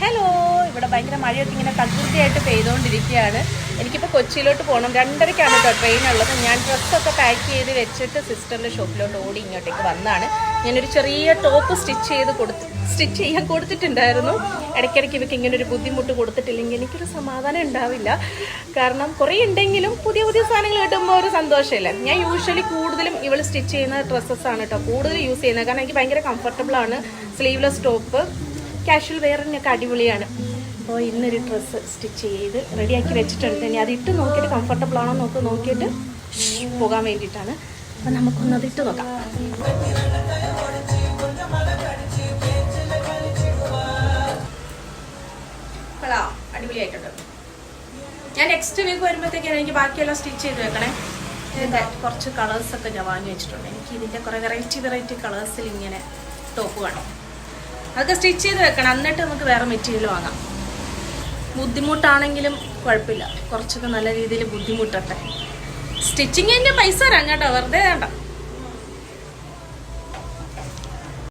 Hello, ഇവിടെ ഭയങ്കര മഴയൊക്കെ ഇങ്ങനെ തകൃതിയായിട്ട് പെയ്തുകൊണ്ടിരിക്കുകയാണ്. എനിക്കിപ്പോൾ കൊച്ചിയിലോട്ട് പോകണം. 2:30-ക്കാണ് കേട്ടോ ട്രെയിൻ ഉള്ളത്. ഞാൻ ഡ്രസ്സൊക്കെ പാക്ക് ചെയ്ത് വെച്ചിട്ട് സിസ്റ്ററിൻ്റെ ഷോപ്പിലോട്ട് ഓടി ഇങ്ങോട്ടേക്ക് വന്നതാണ്. ഞാനൊരു ചെറിയ ടോപ്പ് സ്റ്റിച്ച് ചെയ്യാൻ കൊടുത്തിട്ടുണ്ടായിരുന്നു. ഇടയ്ക്കിടയ്ക്ക് ഇവർക്ക് ഇങ്ങനെ ഒരു ബുദ്ധിമുട്ട് കൊടുത്തിട്ടില്ലെങ്കിൽ എനിക്കൊരു സമാധാനം ഉണ്ടാവില്ല. കാരണം കുറേ ഉണ്ടെങ്കിലും പുതിയ പുതിയ സാധനങ്ങൾ കിട്ടുമ്പോൾ ഒരു സന്തോഷമില്ല. ഞാൻ യൂഷ്വലി കൂടുതലും ഇവൾ സ്റ്റിച്ച് ചെയ്യുന്ന ഡ്രസ്സസ്സാണ് കേട്ടോ കൂടുതൽ യൂസ് ചെയ്യുന്നത്. കാരണം എനിക്ക് ഭയങ്കര കംഫർട്ടബിളാണ്. സ്ലീവ്ലെസ് ടോപ്പ്, കാഷ്വൽ വെയറിനൊക്കെ അടിപൊളിയാണ്. അപ്പോൾ ഇന്നൊരു ഡ്രസ്സ് സ്റ്റിച്ച് ചെയ്ത് റെഡിയാക്കി വെച്ചിട്ടുണ്ട്. ഇനി അതിട്ട് നോക്കിയിട്ട് കംഫർട്ടബിൾ ആണോ നോക്കിയിട്ട് പോകാൻ വേണ്ടിയിട്ടാണ്. അപ്പം നമുക്കൊന്നത് ഇട്ട് നോക്കാം. അടിപൊളിയായിട്ടുണ്ട്. ഞാൻ നെക്സ്റ്റ് വീക്ക് വരുമ്പോഴത്തേക്കാണ് എനിക്ക് ബാക്കിയെല്ലാം സ്റ്റിച്ച് ചെയ്ത് വെക്കണേ. ഇതിൻ്റെ കുറച്ച് കളേഴ്സൊക്കെ ഞാൻ വാങ്ങി വെച്ചിട്ടുണ്ട്. എനിക്ക് ഇതിൻ്റെ കുറേ വെറൈറ്റി കളേഴ്സിൽ ഇങ്ങനെ ടോപ്പ് വേണം. അതൊക്കെ സ്റ്റിച്ച് ചെയ്ത് വെക്കണം. എന്നിട്ട് നമുക്ക് വേറെ മെറ്റീരിയൽ വാങ്ങാം. ബുദ്ധിമുട്ടാണെങ്കിലും കുഴപ്പമില്ല, കുറച്ചൊക്കെ നല്ല രീതിയിൽ ബുദ്ധിമുട്ടട്ടെ. സ്റ്റിച്ചിങ്ങിൻ്റെ പൈസ തരാം കേട്ടോ, വെറുതെ വേണ്ട.